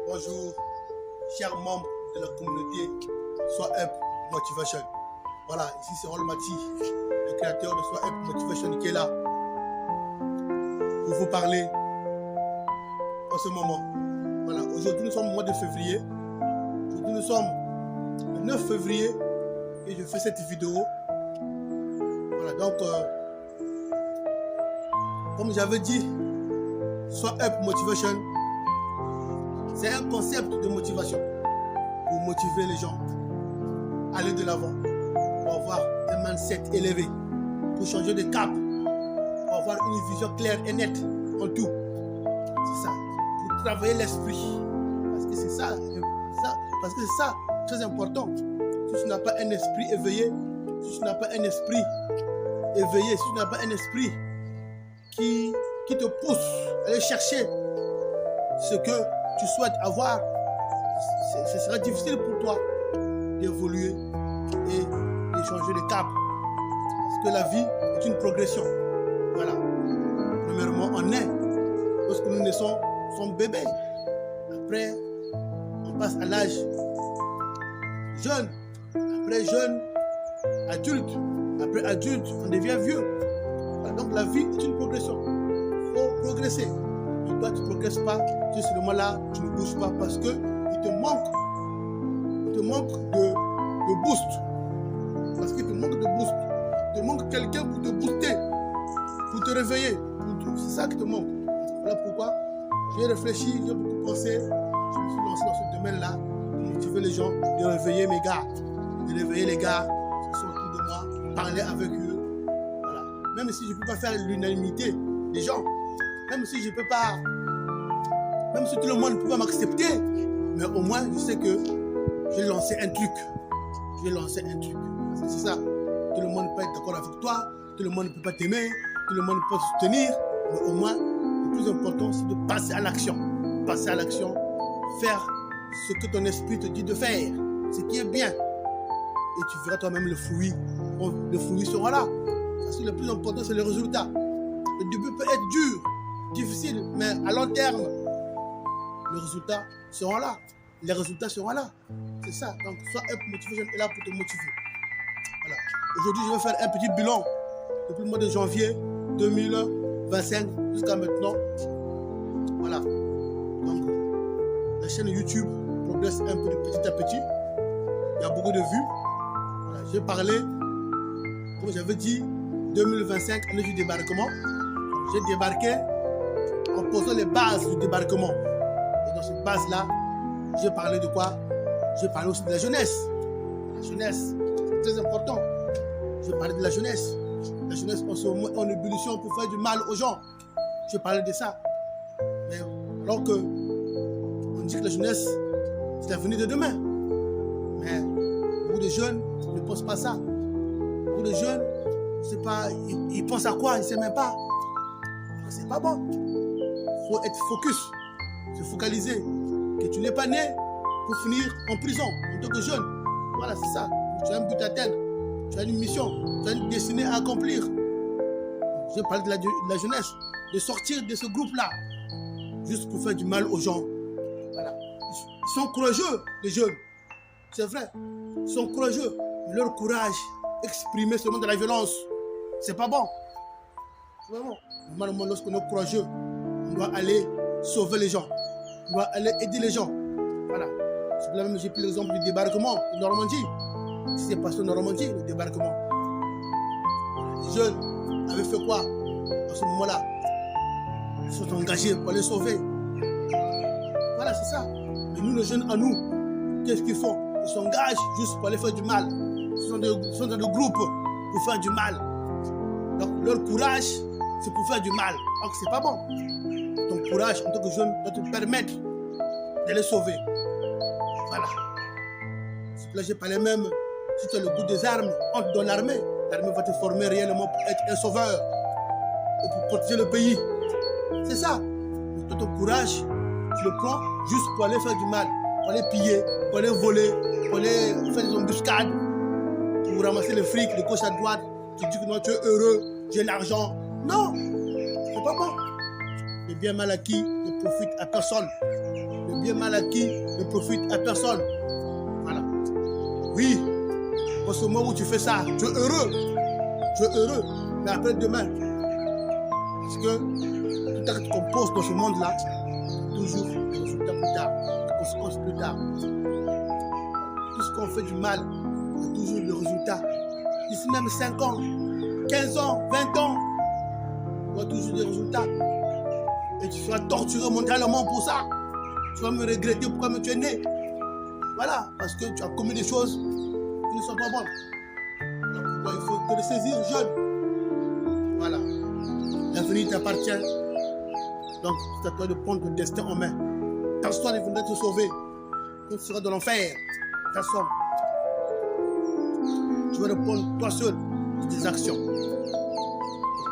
Bonjour, chers membres de la communauté Sois Up Motivation. Voilà, ici c'est Rolmati, le créateur de Sois Up Motivation qui est là pour vous parler en ce moment. Voilà, aujourd'hui nous sommes au mois de février. Aujourd'hui nous sommes le 9 février et je fais cette vidéo. Voilà, donc comme j'avais dit, Sois Up Motivation, c'est un concept de motivation pour motiver les gens à aller de l'avant, pour avoir un mindset élevé, pour changer de cap, pour avoir une vision claire et nette en tout. C'est ça, pour travailler l'esprit. Parce que c'est ça, parce que c'est ça très important. Si tu n'as pas un esprit éveillé, si tu n'as pas un esprit éveillé, si tu n'as pas un esprit qui te pousse à aller chercher ce que tu souhaites avoir, ce sera difficile pour toi d'évoluer et de changer de cap. Parce que la vie est une progression. Voilà. Premièrement, on naît. Lorsque nous naissons, nous sommes bébés. Après, on passe à l'âge jeune. Après jeune, adulte. Après adulte, on devient vieux. Voilà. Donc la vie est une progression. Il faut progresser. Et toi, tu ne progresses pas. Tu es seulement là, tu ne bouges pas parce que il te manque de boost. Parce qu'il te manque de boost. Il te manque quelqu'un pour te booster, pour te réveiller. C'est ça qui te manque. Voilà pourquoi j'ai réfléchi, j'ai beaucoup pensé. Je me suis lancé dans ce domaine-là, de motiver les gens, de réveiller mes gars, de réveiller les gars qui sont autour de moi, parler avec eux. Voilà. Même si je ne peux pas faire l'unanimité des gens, même si je peux pas, même si tout le monde ne peut pas m'accepter, mais au moins je sais que j'ai lancé un truc. J'ai lancé un truc. C'est ça. Tout le monde peut être d'accord avec toi, tout le monde ne peut pas t'aimer, tout le monde peut te soutenir, mais au moins le plus important c'est de passer à l'action. Passer à l'action, faire ce que ton esprit te dit de faire, ce qui est bien. Et tu verras toi-même le fruit. Le fruit sera là. Parce que le plus important c'est le résultat. Le début peut être dur, difficile, mais à long terme, les résultats seront là. Les résultats seront là. C'est ça. Donc, Sois Up Motivation est là pour te motiver. Voilà. Aujourd'hui, je vais faire un petit bilan depuis le mois de janvier 2025 jusqu'à maintenant. Voilà. Donc, la chaîne YouTube progresse un peu de petit à petit. Il y a beaucoup de vues. Voilà. J'ai parlé, comme j'avais dit, 2025, année du débarquement. J'ai débarqué en posant les bases du débarquement. Et dans cette base-là, j'ai parlé de quoi? J'ai parlé aussi de la jeunesse. La jeunesse, c'est très important. J'ai parlé de la jeunesse. La jeunesse en ébullition pour faire du mal aux gens. J'ai parlé de ça. Mais alors que on dit que la jeunesse, c'est l'avenir de demain. Mais beaucoup de jeunes ne pensent pas ça. Beaucoup de jeunes, je sais pas, ils pensent à quoi? Ils ne savent même pas. C'est pas bon. Il faut être focus, se focaliser. Que tu n'es pas né pour finir en prison en tant que jeune. Voilà, c'est ça. Tu as un but à atteindre. Tu as une mission. Tu as une destinée à accomplir. Je parle de la jeunesse, de sortir de ce groupe-là, juste pour faire du mal aux gens. Voilà. Ils sont courageux, les jeunes. C'est vrai. Ils sont courageux. Mais leur courage exprimé seulement de la violence, c'est pas bon. C'est pas bon. Normalement, lorsqu'on est courageux, on doit aller sauver les gens. On doit aller aider les gens. Voilà. C'est là même j'ai pris l'exemple du débarquement de Normandie. Ce qui s'est passé en Normandie, le débarquement. Les jeunes avaient fait quoi à ce moment-là? Ils se sont engagés pour les sauver. Voilà, c'est ça. Et nous, les jeunes, à nous, qu'est-ce qu'ils font? Ils s'engagent juste pour aller faire du mal. Ils sont dans des groupes pour faire du mal. Donc, leur courage, c'est pour faire du mal. Donc, c'est pas bon. Ton courage en tant que jeune doit te permettre de les sauver. Voilà. Là, j'ai parlé même, si tu as le goût des armes, entre dans l'armée. L'armée va te former réellement pour être un sauveur et pour protéger le pays. C'est ça. Mais toi, ton courage, tu le prends juste pour aller faire du mal, pour aller piller, pour aller voler, pour aller faire des embuscades, pour ramasser le fric de gauche à droite. Tu dis que non, tu es heureux, j'ai l'argent. Non, c'est pas bon. Le bien mal acquis ne profite à personne. Le bien mal acquis ne profite à personne. Voilà. Oui, en ce moment où tu fais ça, tu es heureux. Tu es heureux. Mais après demain, parce que tout acte qu'on pose dans ce monde-là, toujours des résultats plus tard, des conséquences plus tard. Tout ce qu'on fait du mal, il y a toujours le résultat. D'ici même 5 ans, 15 ans, 20 ans, il y aura toujours des résultats. Et tu seras torturé mentalement pour ça. Tu vas me regretter pourquoi tu es né. Voilà, parce que tu as commis des choses qui ne sont pas bonnes. Donc pourquoi il faut te le saisir jeune. Voilà. L'avenir t'appartient. Donc c'est à toi de prendre ton destin en main. Personne ne viendra te sauver. Tu seras dans l'enfer. Personne. Tu vas répondre toi seul de tes actions.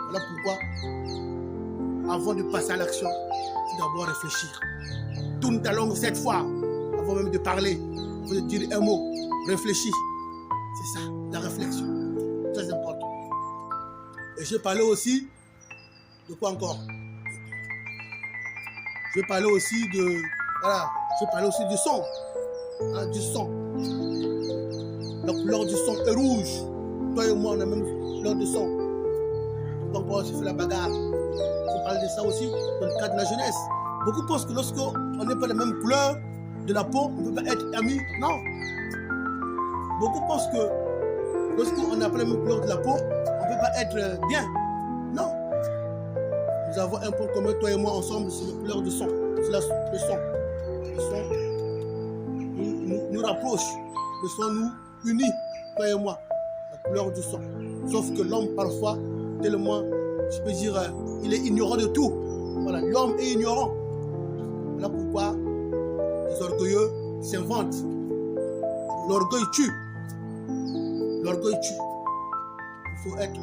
Voilà pourquoi, avant de passer à l'action, il faut d'abord réfléchir. Tourne ta langue 7 fois, avant même de parler, avant de dire un mot. Réfléchis. C'est ça, la réflexion. Très important. Et je vais parler aussi de quoi encore? Je vais parler aussi de... Voilà, je vais parler aussi du son. Hein, du son. La couleur du son est rouge. Toi et moi, on a même couleur de son. Donc, on se fait la bagarre. Je parle de ça aussi dans le cadre de la jeunesse. Beaucoup pensent que lorsqu'on n'est pas de la même couleur de la peau, on ne peut pas être amis. Non. Beaucoup pensent que lorsqu'on n'a pas la même couleur de la peau, on ne peut pas être bien. Non. Nous avons un point commun, toi et moi, ensemble, c'est la couleur du son. C'est le son. Le son nous rapproche. Le son nous unit, toi et moi. La couleur du son. Sauf que l'homme, parfois, tellement, je peux dire, il est ignorant de tout. Voilà, l'homme est ignorant. Voilà pourquoi les orgueilleux s'inventent. L'orgueil tue. L'orgueil tue. Il faut être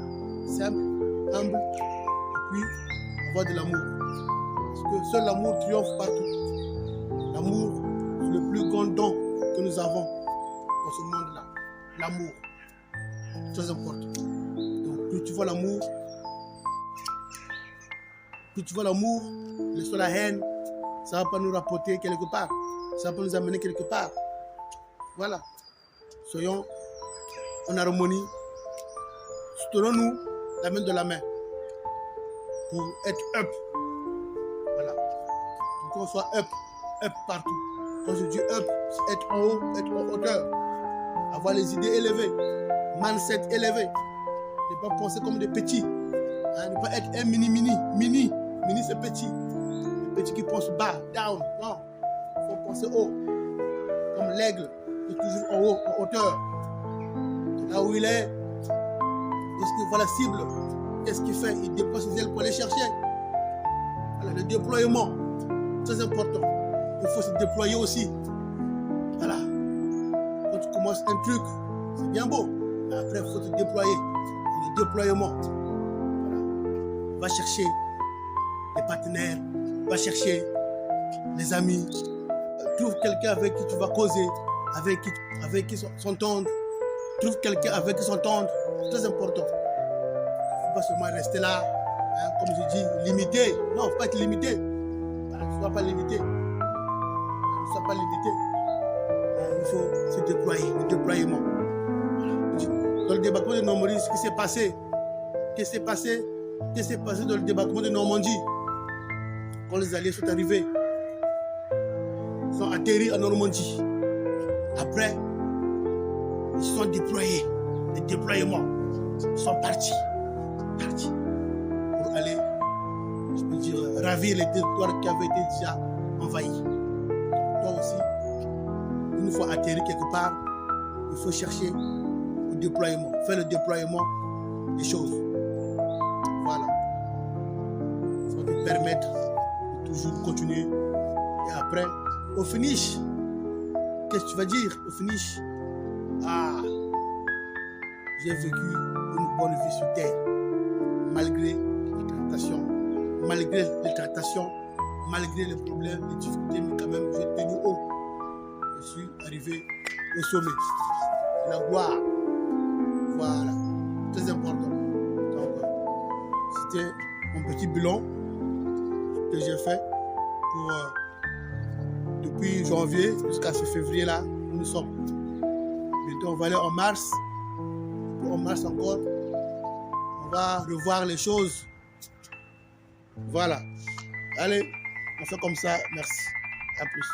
simple, humble, et puis avoir de l'amour. Parce que seul l'amour triomphe partout. L'amour, c'est le plus grand don que nous avons dans ce monde-là. L'amour. Très important. Donc, plus tu vois l'amour, laisse la haine, ça ne va pas nous rapporter quelque part. Ça va pas nous amener quelque part. Voilà. Soyons en harmonie. Soutenons-nous la main de la main pour être up. Voilà. Pour qu'on soit up partout. Quand je dis up, c'est être en haut, être en hauteur. Avoir les idées élevées, mindset élevé. Ne pas penser comme des petits. Hein, ne pas être un mini c'est petit. Les petits qui pensent bas, down. Non. Il faut penser haut. Comme l'aigle, il est toujours en haut, en hauteur. Là où il est, lorsqu'il voit la cible, qu'est-ce qu'il fait? Il déploie ses ailes pour aller chercher. Voilà, le déploiement, très important. Il faut se déployer aussi. Voilà. Quand tu commences un truc, c'est bien beau. Mais après, il faut se déployer. Le déploiement. Voilà. Va chercher les partenaires, va chercher les amis. Trouve quelqu'un avec qui tu vas causer, avec qui s'entendre. Trouve quelqu'un avec qui s'entendre. C'est très important. Il ne faut pas seulement rester là, hein, comme je dis, limité. Non, il ne faut pas être limité. Voilà, ne sois pas limité. Ne sois pas limité. Il faut se déployer, le déploiement. Voilà. Dans le débarquement de Normandie, ce qui s'est passé, qu'est-ce qui s'est passé dans le débarquement de Normandie? Quand les Alliés sont arrivés, ils sont atterris en Normandie. Après, ils se sont déployés, les déploiements. Ils sont partis pour aller, je peux dire, ravir les territoires qui avaient été déjà envahis. Toi aussi, une fois atterri quelque part, il faut chercher le déploiement, faire le déploiement des choses. Voilà. Ça va te permettre de toujours continuer. Et après, au finish, qu'est-ce que tu vas dire au finish? Ah, j'ai vécu une bonne vie sur terre, malgré les tractations, malgré les problèmes, les difficultés, mais quand même, j'ai tenu haut. Je suis arrivé au sommet. La gloire. Voilà. Très important. Donc, c'était mon petit bilan que j'ai fait pour te depuis janvier jusqu'à ce février-là, où nous sommes. Bientôt, on va aller en mars. En mars encore, on va revoir les choses. Voilà. Allez, on fait comme ça. Merci. À plus.